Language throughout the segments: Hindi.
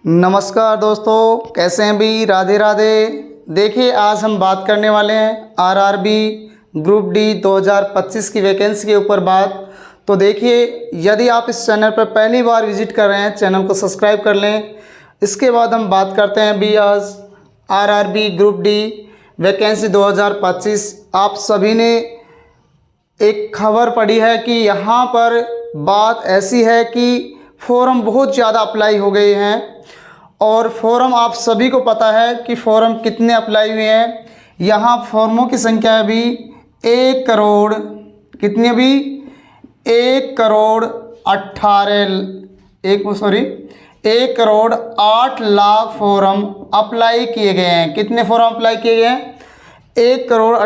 नमस्कार दोस्तों, कैसे हैं भी? राधे राधे। देखिए, आज हम बात करने वाले हैं आरआरबी ग्रुप डी 2025 की वैकेंसी के ऊपर बात। तो देखिए, यदि आप इस चैनल पर पहली बार विजिट कर रहे हैं, चैनल को सब्सक्राइब कर लें। इसके बाद हम बात करते हैं भी आज आरआरबी ग्रुप डी वैकेंसी 2025। आप सभी ने एक खबर पढ़ी है कि यहाँ पर बात ऐसी है कि फॉर्म बहुत ज़्यादा अप्लाई हो गए हैं और फॉर्म आप सभी को पता है कि फॉर्म कितने अप्लाई हुए हैं। यहाँ फॉर्मों की संख्या अभी 1 करोड़ कितनी अभी 1 करोड़ 1 करोड़ 8 लाख फॉर्म अप्लाई किए गए हैं। कितने फॉर्म अप्लाई किए गए हैं? 1 करोड़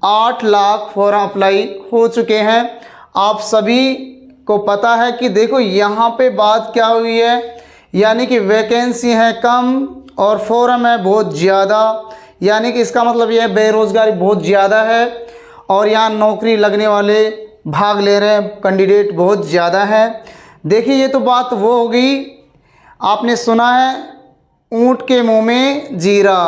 8 लाख फॉर्म अप्लाई हो चुके हैं। आप सभी को पता है कि देखो यहाँ पे बात क्या हुई है, यानी कि वैकेंसी है कम और फॉर्म है बहुत ज़्यादा। यानी कि इसका मतलब यह है बेरोज़गारी बहुत ज़्यादा है और यहाँ नौकरी लगने वाले भाग ले रहे हैं, कैंडिडेट बहुत ज़्यादा है। देखिए, ये तो बात वो हो गई, आपने सुना है ऊँट के मुंह में जीरा।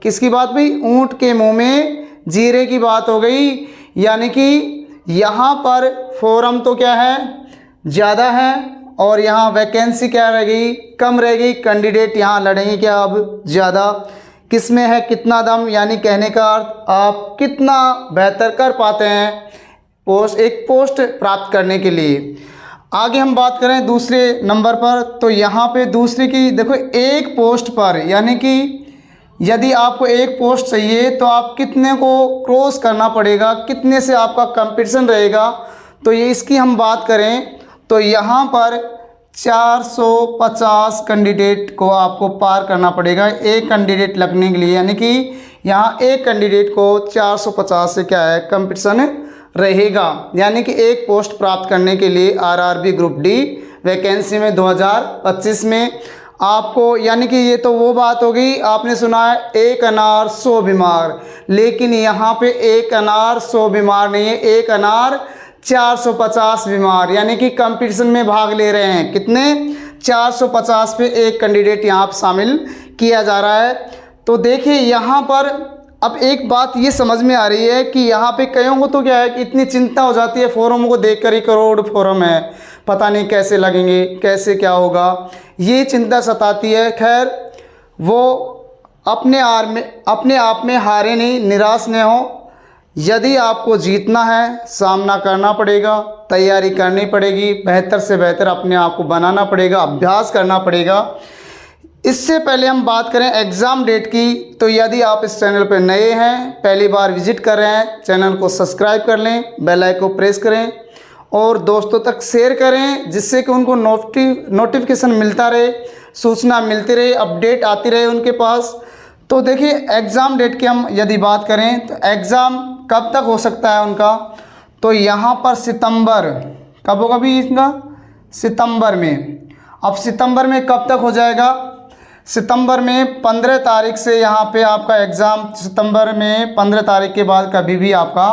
किसकी बात भाई? ऊँट के मुंह में जीरे की बात हो गई। यानी कि यहाँ पर फॉर्म तो क्या है, ज़्यादा है और यहाँ वैकेंसी क्या रह गई, कम रह गई। कैंडिडेट यहाँ लड़ेंगे क्या अब ज़्यादा। किस में है कितना दम, यानी कहने का अर्थ आप कितना बेहतर कर पाते हैं एक पोस्ट प्राप्त करने के लिए। आगे हम बात करें दूसरे नंबर पर, तो यहाँ पे दूसरे की देखो, एक पोस्ट पर यानी कि यदि आपको एक पोस्ट चाहिए तो आप कितने को क्रॉस करना पड़ेगा, कितने से आपका कंपटीशन रहेगा। तो ये इसकी हम बात करें तो यहाँ पर 450 कैंडिडेट को आपको पार करना पड़ेगा एक कैंडिडेट लगने के लिए। यानी कि यहाँ एक कैंडिडेट को 450 से क्या है कंपटीशन रहेगा। यानी कि एक पोस्ट प्राप्त करने के लिए आरआरबी ग्रुप डी वैकेंसी में 2025 में आपको, यानी कि ये तो वो बात हो गई, आपने सुना है 1 अनार 100 बीमार, लेकिन यहाँ पे 1 अनार 100 बीमार नहीं है, 1 अनार 450 बीमार। यानी कि कंपटीशन में भाग ले रहे हैं कितने, 450 पे एक कैंडिडेट यहाँ पर शामिल किया जा रहा है। तो देखिए, यहाँ पर अब एक बात ये समझ में आ रही है कि यहाँ पे कईयों को तो क्या है कि इतनी चिंता हो जाती है फॉर्म को देखकर ही, करोड़ फॉर्म है, पता नहीं कैसे लगेंगे, कैसे क्या होगा, ये चिंता सताती है। खैर, वो अपने आप में हारे नहीं, निराश न हो। यदि आपको जीतना है, सामना करना पड़ेगा, तैयारी करनी पड़ेगी, बेहतर से बेहतर अपने आप को बनाना पड़ेगा, अभ्यास करना पड़ेगा। इससे पहले हम बात करें एग्ज़ाम डेट की, तो यदि आप इस चैनल पर नए हैं, पहली बार विजिट कर रहे हैं, चैनल को सब्सक्राइब कर लें, बेल आइकन को प्रेस करें और दोस्तों तक शेयर करें, जिससे कि उनको नोटिफिकेशन मिलता रहे, सूचना मिलती रहे, अपडेट आती रहे उनके पास। तो देखिए, एग्ज़ाम डेट की हम यदि बात करें तो एग्ज़ाम कब तक हो सकता है उनका, तो यहाँ पर सितंबर, कब होगा भी इनका? सितंबर में। अब सितंबर में कब तक हो जाएगा? सितंबर में 15 तारीख से यहाँ पे आपका एग्ज़ाम, सितंबर में 15 तारीख के बाद कभी भी आपका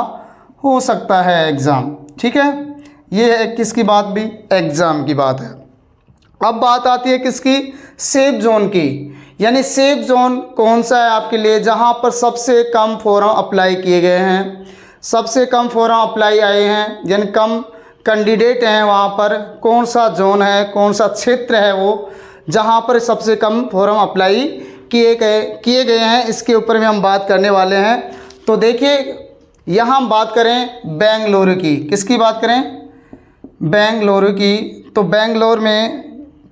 हो सकता है एग्ज़ाम। ठीक है, ये है किसकी बात भी, एग्ज़ाम की बात है। अब बात आती है किसकी, सेफ जोन की। यानी सेफ जोन कौन सा है आपके लिए, जहाँ पर सबसे कम फॉर्म अप्लाई किए गए हैं, सबसे कम फॉर्म अप्लाई आए हैं, यानी कम कैंडिडेट हैं, वहाँ पर कौन सा जोन है, कौन सा क्षेत्र है वो जहाँ पर सबसे कम फॉर्म अप्लाई किए गए हैं, इसके ऊपर में हम बात करने वाले हैं। तो देखिए, यहाँ हम बात करें बेंगलुरु की, किसकी बात करें, बेंगलुरु की। तो बेंगलोर में,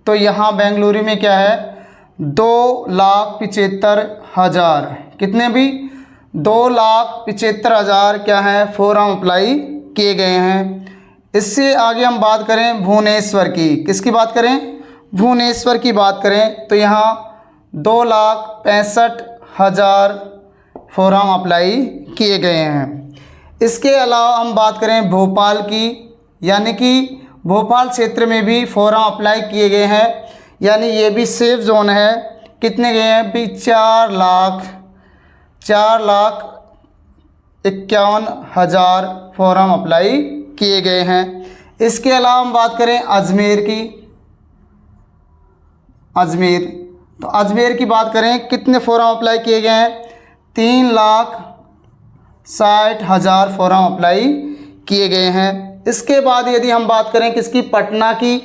तो यहाँ बेंगलुरु में क्या है, 2,75,000, कितने भी 2,75,000 क्या है फॉर्म अप्लाई किए गए हैं। इससे आगे हम बात करें भुवनेश्वर की, किसकी बात करें, भुवनेश्वर की बात करें, तो यहाँ 2,65,000 फॉर्म अप्लाई किए गए हैं। इसके अलावा हम बात करें भोपाल की, यानी कि भोपाल क्षेत्र में भी फॉर्म अप्लाई किए गए हैं, यानी ये भी सेफ जोन है। कितने गए हैं भी, 4,51,000 फॉर्म अप्लाई किए गए हैं। इसके अलावा हम बात करें अजमेर की, अजमेर। तो अजमेर की बात करें, कितने फॉर्म अप्लाई किए गए हैं? 3,60,000 फॉर्म अप्लाई किए गए हैं। इसके बाद यदि हम बात करें किसकी, पटना की,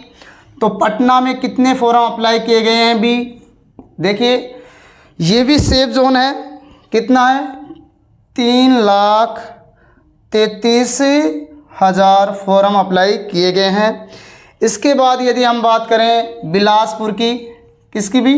तो पटना में कितने फॉर्म अप्लाई किए गए हैं भी? देखिए ये भी सेफ जोन है, कितना है? 3,33,000 फॉर्म अप्लाई किए गए हैं। इसके बाद यदि हम बात करें बिलासपुर की, किसकी भी?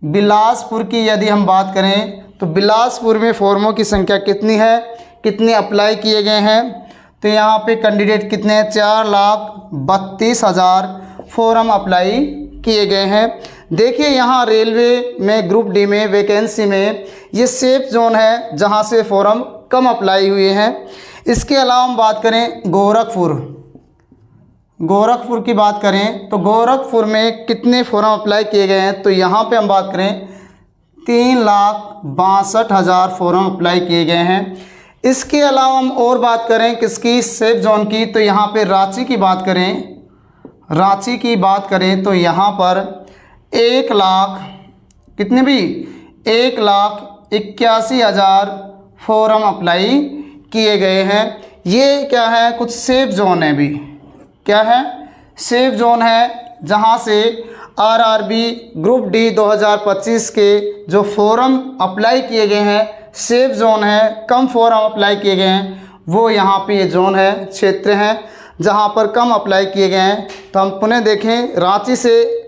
बिलासपुर की यदि हम बात करें तो बिलासपुर में फॉर्मों की संख्या कितनी है, कितने अप्लाई किए गए हैं? तो यहाँ पे कैंडिडेट कितने हैं? 4,32,000 फॉर्म अप्लाई किए गए हैं। देखिए यहाँ रेलवे में ग्रुप डी में वैकेंसी में ये सेफ जोन है जहाँ से फॉर्म कम अप्लाई हुए हैं। इसके अलावा हम बात करें गोरखपुर की बात करें तो गोरखपुर में कितने फॉर्म अप्लाई किए गए हैं? तो यहाँ पे हम बात करें 3,62,000 फॉर्म अप्लाई किए गए हैं। इसके अलावा हम और बात करें किसकी, सेफ जोन की, तो यहाँ पे रांची की बात करें तो यहाँ पर 1,00,000 कितने भी 1,81,000 फॉर्म अप्लाई किए गए हैं। ये क्या है, कुछ सेफ जोन है भी, क्या है? सेफ जोन है जहाँ से आरआरबी ग्रुप डी 2025 के जो फॉर्म अप्लाई किए गए हैं, सेफ जोन है, कम फॉर्म अप्लाई किए गए हैं, वो यहाँ पे ये जोन है, क्षेत्र हैं जहाँ पर कम अप्लाई किए गए हैं। तो हम पुनः देखें, रांची से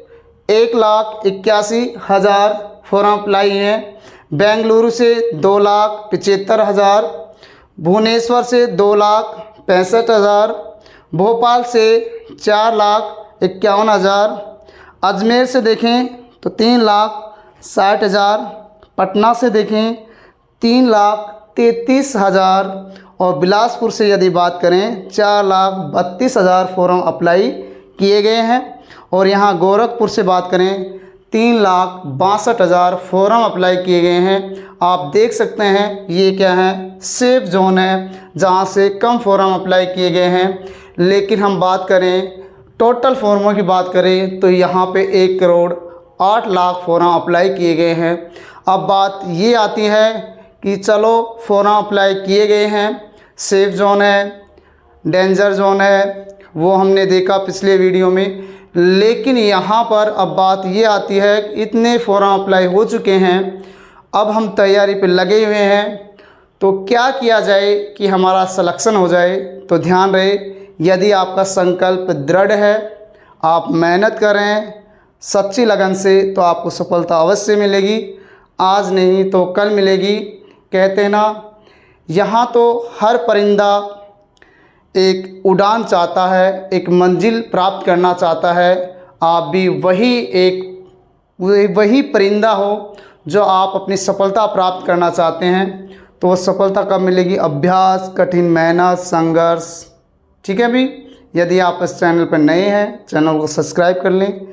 1,81,000 फॉर्म अप्लाई हैं, बेंगलुरु से 2,75,000, भुवनेश्वर से 2,65,000, भोपाल से 4,51,000, अजमेर से देखें तो 3,60,000, पटना से देखें 3,33,000 और बिलासपुर से यदि बात करें 4,32,000 फॉर्म अप्लाई किए गए हैं। और यहाँ गोरखपुर से बात करें 3,62,000 फॉर्म अप्लाई किए गए हैं। आप देख सकते हैं ये क्या है, सेफ जोन है जहाँ से कम फॉर्म अप्लाई किए गए हैं। लेकिन हम बात करें टोटल फॉर्मों की बात करें तो यहाँ पे 1,08,00,000 फॉर्म अप्लाई किए गए हैं। अब बात ये आती है कि चलो फॉर्म अप्लाई किए गए हैं, सेफ जोन है, डेंजर जोन है, वो हमने देखा पिछले वीडियो में। लेकिन यहाँ पर अब बात ये आती है कि इतने फॉर्म अप्लाई हो चुके हैं, अब हम तैयारी पे लगे हुए हैं, तो क्या किया जाए कि हमारा सिलेक्शन हो जाए? तो ध्यान रहे, यदि आपका संकल्प दृढ़ है, आप मेहनत करें सच्ची लगन से, तो आपको सफलता अवश्य मिलेगी। आज नहीं तो कल मिलेगी। कहते हैं ना, यहाँ तो हर परिंदा एक उड़ान चाहता है, एक मंजिल प्राप्त करना चाहता है। आप भी वही परिंदा हो जो आप अपनी सफलता प्राप्त करना चाहते हैं। तो वो सफलता कब मिलेगी? अभ्यास, कठिन मेहनत, संघर्ष। ठीक है भी, यदि आप इस चैनल पर नए हैं, चैनल को सब्सक्राइब कर लें,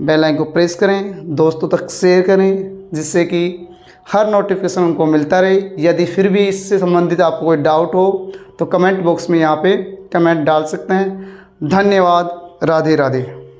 बेल आइकन को प्रेस करें, दोस्तों तक शेयर करें, जिससे कि हर नोटिफिकेशन उनको मिलता रहे। यदि फिर भी इससे संबंधित आपको कोई डाउट हो तो कमेंट बॉक्स में यहाँ पे कमेंट डाल सकते हैं। धन्यवाद। राधे राधे।